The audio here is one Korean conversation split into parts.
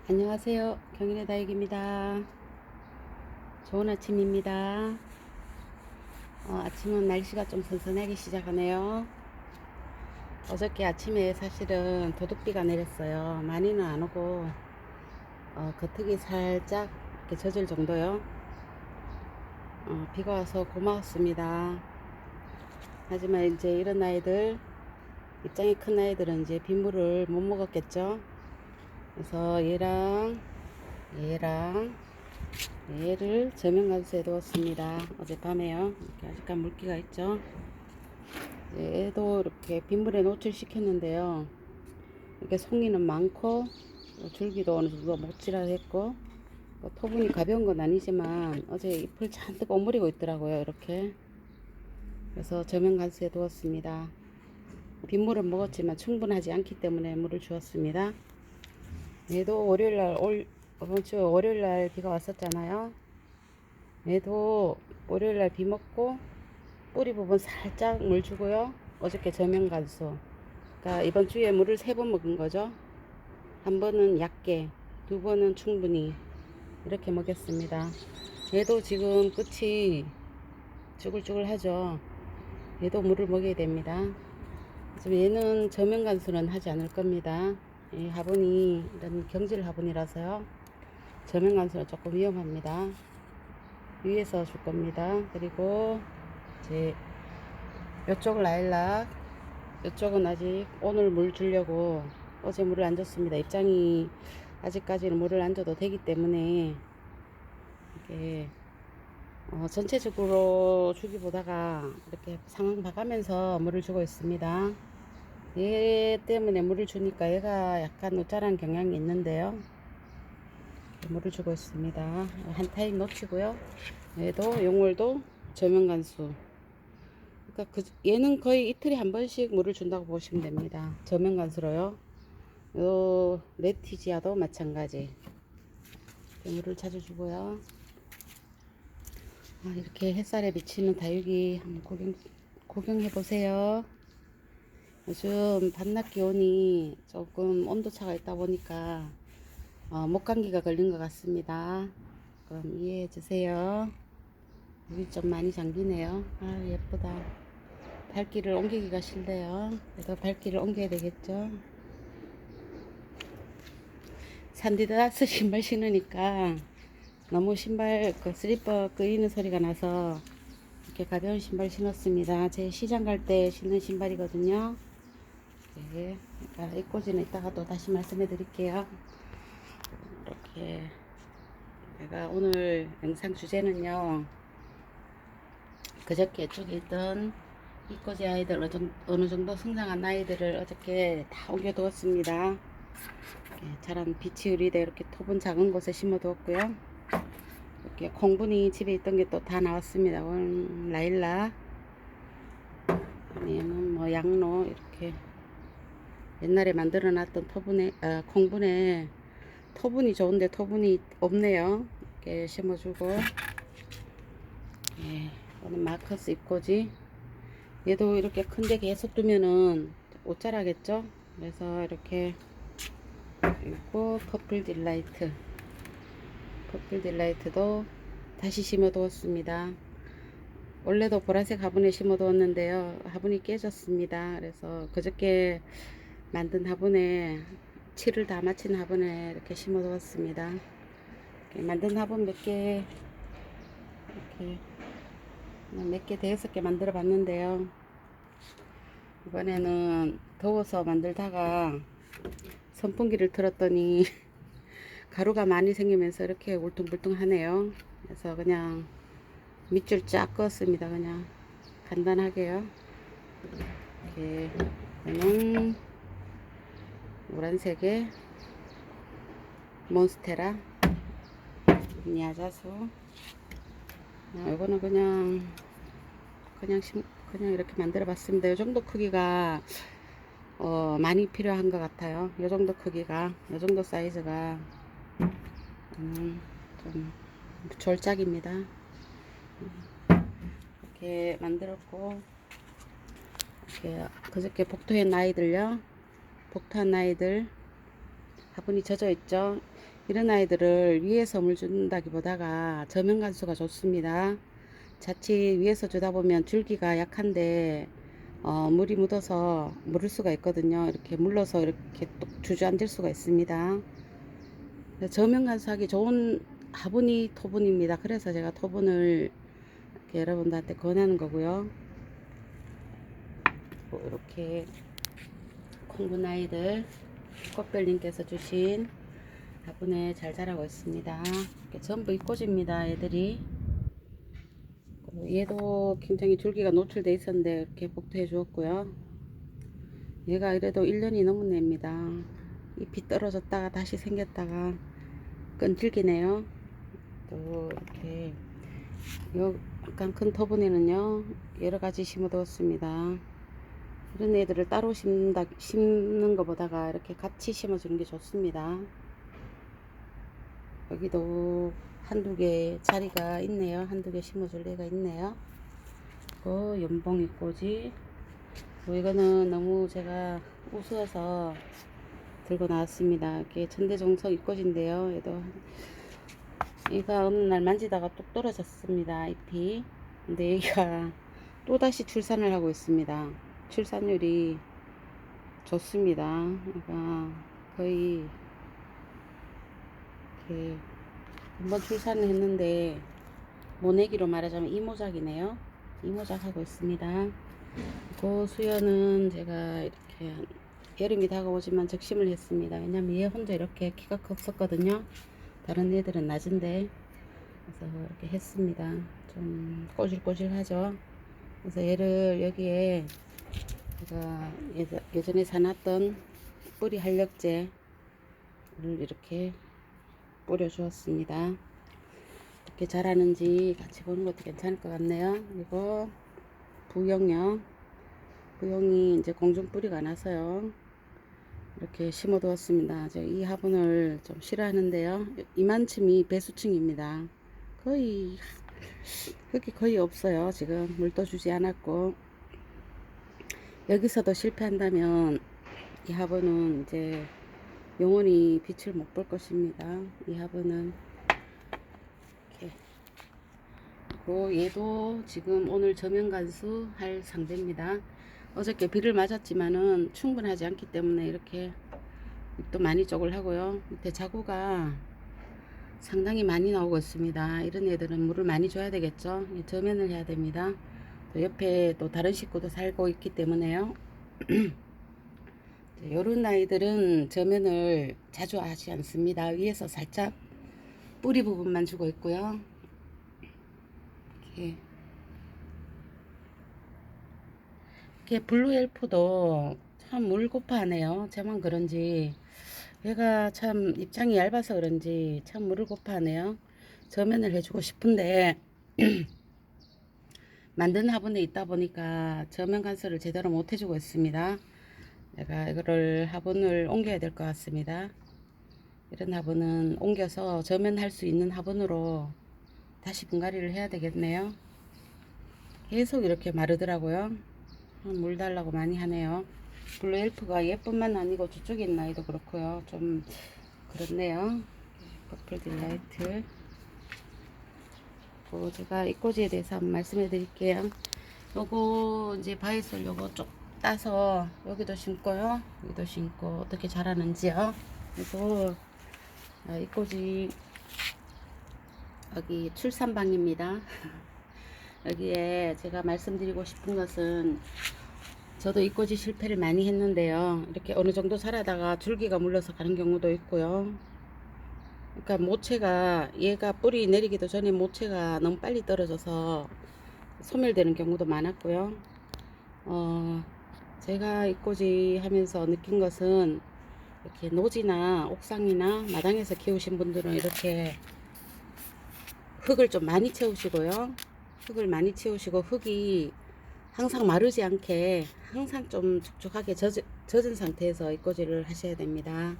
안녕하세요. 경인의 다육입니다. 좋은 아침입니다. 아침은 날씨가 좀 선선하게 시작하네요. 어저께 아침에 사실은 도둑비가 내렸어요. 많이는 안 오고 겉흙이 살짝 이렇게 젖을 정도요. 비가 와서 고마웠습니다. 하지만 이제 이런 아이들, 입장이 큰 아이들은 이제 빗물을 못 먹었겠죠. 그래서 얘랑 얘를 저명간수에 두었습니다. 어젯밤에요. 이렇게 아직까지 물기가 있죠. 얘도 이렇게 빗물에 노출시켰는데요. 이렇게 송이는 많고 줄기도 어느 정도 못질하했고 토분이 가벼운 건 아니지만 어제 잎을 잔뜩 오므리고 있더라고요. 이렇게. 그래서 저명간수에 두었습니다. 빗물은 먹었지만 충분하지 않기 때문에 물을 주었습니다. 얘도 이번 주 월요일날 비가 왔었잖아요. 얘도 월요일날 비 먹고 뿌리 부분 살짝 물 주고요. 어저께 저명간수. 그러니까 이번 주에 물을 3번 먹은 거죠. 한 번은 얕게, 2번은 충분히 이렇게 먹였습니다. 얘도 지금 끝이 쭈글쭈글 하죠. 얘도 물을 먹여야 됩니다. 지금 얘는 저명간수는 하지 않을 겁니다. 이 화분이 이런 경질 화분이라서요. 저명간수는 조금 위험합니다. 위에서 줄 겁니다. 그리고 이제 이쪽 라일락, 이쪽은 아직 오늘 물 주려고 어제 물을 안 줬습니다. 입장이 아직까지는 물을 안 줘도 되기 때문에 이게 전체적으로 주기보다가 이렇게 상황 봐가면서 물을 주고 있습니다. 얘 때문에 물을 주니까 얘가 약간 우짜란 경향이 있는데요. 물을 주고 있습니다. 한 타임 놓치고요. 얘도 용월도 저명간수. 그러니까 얘는 거의 이틀에 한 번씩 물을 준다고 보시면 됩니다. 저명간수로요. 요 레티지아도 마찬가지. 물을 자주 주고요. 이렇게 햇살에 비치는 다육이 한번 구경해 보세요. 요즘 밤낮 기온이 조금 온도차가 있다 보니까 목감기가 걸린 것 같습니다. 그럼 이해해 주세요. 물이 좀 많이 잠기네요. 예쁘다. 발길을 옮기기가 싫네요. 그래도 발길을 옮겨야 되겠죠. 산디다스 신발 신으니까 너무 신발 슬리퍼 끄이는 소리가 나서 이렇게 가벼운 신발 신었습니다. 제 시장 갈 때 신는 신발이거든요. 네, 그러니까 입고지는 이따가 또 다시 말씀해 드릴게요. 이렇게 제가 오늘 영상 주제는요, 그저께 쪽에 있던 이꼬지 아이들 어느 정도 성장한 아이들을 어저께 다 옮겨 두었습니다. 자란 빛이 우리대 이렇게 토분 작은 곳에 심어 두었고요. 이렇게 콩분이 집에 있던 게 또 다 나왔습니다. 오늘 라일락, 얘는 뭐 양로, 이렇게 옛날에 만들어 놨던 콩분에 토분이 좋은데 토분이 없네요. 이렇게 심어주고, 오늘 마커스 잎꽂이. 얘도 이렇게 큰데 계속 두면은 못 자라겠죠. 그래서 이렇게, 그리고 퍼플 딜라이트도 다시 심어 두었습니다. 원래도 보라색 화분에 심어 두었는데요, 화분이 깨졌습니다. 그래서 그저께 만든 화분에, 칠을 다 마친 화분에 이렇게 심어 두었습니다. 만든 화분 몇 개 대여섯 개 만들어 봤는데요, 이번에는 더워서 만들다가 선풍기를 틀었더니 가루가 많이 생기면서 이렇게 울퉁불퉁 하네요. 그래서 그냥 밑줄 쫙 그었습니다. 그냥 간단하게요. 이렇게 이거는 노란색의 몬스테라 니아자수. 이거는 그냥 이렇게 만들어 봤습니다. 이 정도 크기가 많이 필요한 것 같아요. 이 정도 크기가, 이 정도 사이즈가 좀 졸작입니다. 이렇게 만들었고, 이렇게 그저께 복토한 아이들 화분이 젖어 있죠. 이런 아이들을 위에서 물 준다기보다가 저면 간수가 좋습니다. 자칫 위에서 주다 보면 줄기가 약한데 물이 묻어서 물을 수가 있거든요. 이렇게 물러서 이렇게 또 주저앉을 수가 있습니다. 저면 간수하기 좋은 화분이 토분입니다. 그래서 제가 토분을 이렇게 여러분들한테 권하는 거고요. 이렇게 콩분 아이들 꽃별님께서 주신 화분에 잘 자라고 있습니다. 이렇게 전부 이꽃입니다. 애들이. 얘도 굉장히 줄기가 노출돼 있었는데 이렇게 복토해 주었고요. 얘가 이래도 1년이 넘은 애입니다. 잎이 떨어졌다가 다시 생겼다가 끈질기네요. 또 이렇게 약간 큰 토분에는요 여러가지 심어두었습니다. 이런 애들을 따로 심는 것보다가 이렇게 같이 심어주는 게 좋습니다. 여기도 한두 개 자리가 있네요. 한두 개 심어줄 애가 있네요. 연봉이 꽃이 이거는 너무 제가 우스워서 들고 나왔습니다. 이게 천대종석 이꽃인데요. 얘가 어느 날 만지다가 뚝 떨어졌습니다. 잎이. 근데 얘가 또다시 출산을 하고 있습니다. 출산율이 좋습니다. 얘가 거의 이렇게 한번 출산을 했는데 모내기로 말하자면 이모작이네요. 이모작 하고 있습니다. 그 수연은 제가 이렇게 여름이 다가오지만 적심을 했습니다. 왜냐면 얘 혼자 이렇게 키가 컸었거든요. 다른 애들은 낮은데 그래서 이렇게 했습니다. 좀 꼬질꼬질하죠. 그래서 얘를 여기에 제가 예전에 사놨던 뿌리 활력제를 이렇게 뿌려 주었습니다. 어떻게 자라는지 같이 보는 것도 괜찮을 것 같네요. 그리고 부용이 이제 공중 뿌리가 나서요. 이렇게 심어 두었습니다. 이 화분을 좀 싫어하는데요. 이만큼이 배수층입니다. 거의 흙이 거의 없어요. 지금 물도 주지 않았고 여기서도 실패한다면 이 화분은 이제 영원히 빛을 못 볼 것입니다. 이 화분은 이렇게. 그리고 얘도 지금 오늘 저면 간수 할 상태입니다. 어저께 비를 맞았지만은 충분하지 않기 때문에 이렇게 잎도 많이 쪽을 하고요. 밑에 자구가 상당히 많이 나오고 있습니다. 이런 애들은 물을 많이 줘야 되겠죠. 저면을 해야 됩니다. 또 옆에 또 다른 식구도 살고 있기 때문에요. 이런 아이들은 저면을 자주 하지 않습니다. 위에서 살짝 뿌리 부분만 주고 있고요. 이렇게 블루 엘프도 참 물고파하네요. 저만 그런지 얘가 참 입장이 얇아서 그런지 참 물을 고파하네요. 저면을 해주고 싶은데 만든 화분에 있다 보니까 저면 간수를 제대로 못 해주고 있습니다. 내가 이거를 화분을 옮겨야 될 것 같습니다. 이런 화분은 옮겨서 저면할 수 있는 화분으로 다시 분갈이를 해야 되겠네요. 계속 이렇게 마르더라고요. 물 달라고 많이 하네요. 블루 엘프가 얘뿐만 아니고 저쪽에 있는 아이도 그렇고요. 좀 그렇네요. 퍼플 딜라이트. 제가 이 꽃에 대해서 한번 말씀해 드릴게요. 요거 이제 바이솔 요거 쭉 따서 여기도 심고요. 여기도 심고 어떻게 자라는지요. 그리고 이 꽃이 여기 출산방입니다. 여기에 제가 말씀드리고 싶은 것은 저도 이 꽃이 실패를 많이 했는데요. 이렇게 어느 정도 자라다가 줄기가 물러서 가는 경우도 있고요. 그러니까 모체가 얘가 뿌리 내리기도 전에 모체가 너무 빨리 떨어져서 소멸되는 경우도 많았고요. 제가 이 꽃이 하면서 느낀 것은 이렇게 노지나 옥상이나 마당에서 키우신 분들은 이렇게 흙을 좀 많이 채우시고요. 흙을 많이 채우시고 흙이 항상 마르지 않게 항상 좀 촉촉하게 젖은 상태에서 이꼬지를 하셔야 됩니다.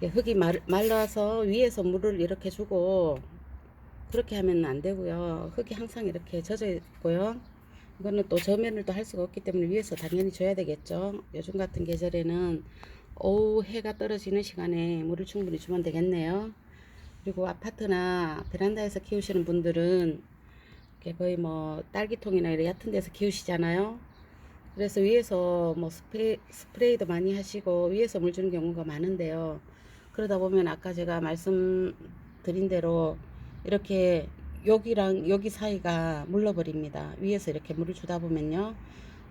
흙이 말라서 위에서 물을 이렇게 주고 그렇게 하면 안 되고요. 흙이 항상 이렇게 젖어 있고요. 이거는 또 저면을 또 할 수가 없기 때문에 위에서 당연히 줘야 되겠죠. 요즘 같은 계절에는 오후 해가 떨어지는 시간에 물을 충분히 주면 되겠네요. 그리고 아파트나 베란다에서 키우시는 분들은 이렇게 거의 뭐 딸기통이나 이런 얕은 데서 키우시잖아요. 그래서 위에서 뭐 스프레이도 많이 하시고 위에서 물 주는 경우가 많은데요. 그러다 보면 아까 제가 말씀드린 대로 이렇게 여기랑 여기 사이가 물러버립니다. 위에서 이렇게 물을 주다 보면요.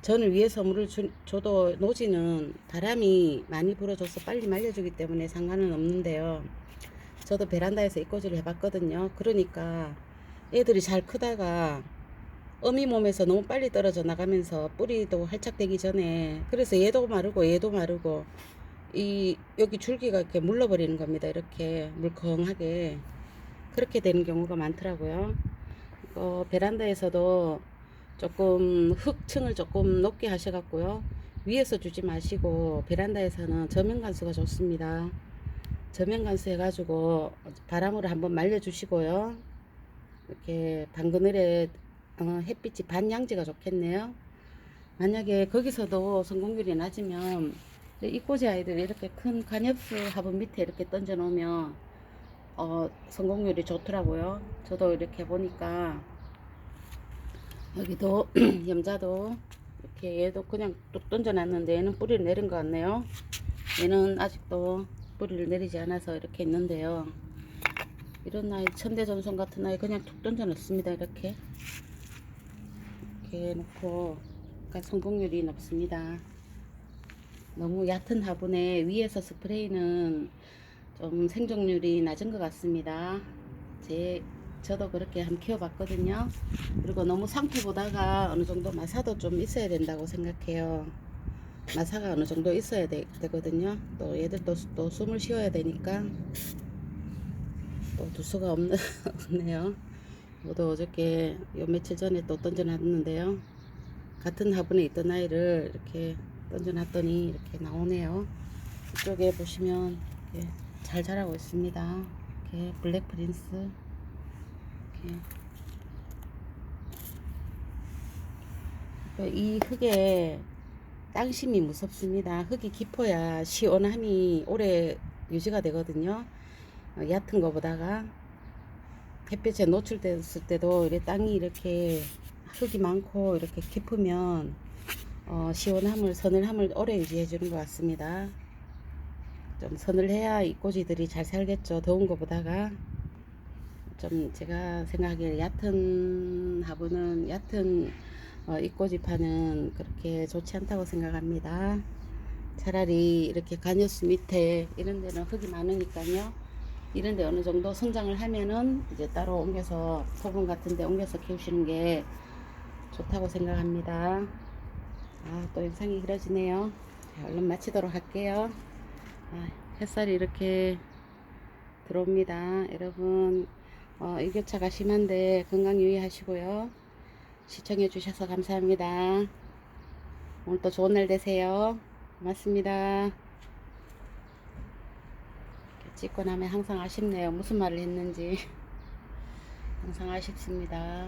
저는 위에서 물을 줘도 노지는 바람이 많이 불어줘서 빨리 말려주기 때문에 상관은 없는데요. 저도 베란다에서 이꼬지를 해봤거든요. 그러니까 애들이 잘 크다가 어미 몸에서 너무 빨리 떨어져 나가면서 뿌리도 활착되기 전에, 그래서 얘도 마르고 얘도 마르고 이 여기 줄기가 이렇게 물러버리는 겁니다. 이렇게 물컹하게 그렇게 되는 경우가 많더라고요. 베란다에서도 조금 흙층을 조금 높게 하셔갖고요, 위에서 주지 마시고 베란다에서는 저면관수가 좋습니다. 저면관수 해가지고 바람으로 한번 말려주시고요. 이렇게 방그늘에 햇빛이 반양지가 좋겠네요. 만약에 거기서도 성공률이 낮으면 이꼬지 아이들이 이렇게 큰 관엽수 화분 밑에 이렇게 던져 놓으면 성공률이 좋더라고요. 저도 이렇게 보니까 여기도 염자도 이렇게 얘도 그냥 뚝 던져 놨는데 얘는 뿌리를 내린 것 같네요. 얘는 아직도 뿌리를 내리지 않아서 이렇게 있는데요. 이런 아이, 천대전송 같은 아이 그냥 툭 던져 놓습니다. 이렇게 놓고, 그러니까 성공률이 높습니다. 너무 얕은 화분에 위에서 스프레이는 좀 생존율이 낮은 것 같습니다. 저도 그렇게 한번 키워봤거든요. 그리고 너무 상토보다가 어느 정도 마사도 좀 있어야 된다고 생각해요. 마사가 어느 정도 있어야 되거든요. 또 얘들도 또 숨을 쉬어야 되니까 또 둘 수가 없네요. 저도 어저께 요 며칠 전에 또 던져놨는데요. 같은 화분에 있던 아이를 이렇게 던져놨더니 이렇게 나오네요. 이쪽에 보시면 잘 자라고 있습니다. 이렇게 블랙 프린스 이렇게. 이 흙에 땅심이 무섭습니다. 흙이 깊어야 시원함이 오래 유지가 되거든요. 얕은 거보다가 햇빛에 노출됐을 때도 이렇게 땅이 이렇게 흙이 많고 이렇게 깊으면 시원함을, 서늘함을 오래 유지해 주는 것 같습니다. 좀 서늘해야 이 꼬지들이 잘 살겠죠. 더운 것보다가. 좀 제가 생각하기에 얕은 화분은, 얕은 이꼬지파는 그렇게 좋지 않다고 생각합니다. 차라리 이렇게 관여수 밑에 이런 데는 흙이 많으니까요. 이런 데 어느 정도 성장을 하면은 이제 따로 옮겨서 소분 같은 데 옮겨서 키우시는 게 좋다고 생각합니다. 또 영상이 길어지네요. 자, 얼른 마치도록 할게요. 햇살이 이렇게 들어옵니다. 여러분, 일교차가 심한데 건강 유의하시고요. 시청해 주셔서 감사합니다. 오늘도 좋은 날 되세요. 고맙습니다. 찍고 나면 항상 아쉽네요. 무슨 말을 했는지 항상 아쉽습니다.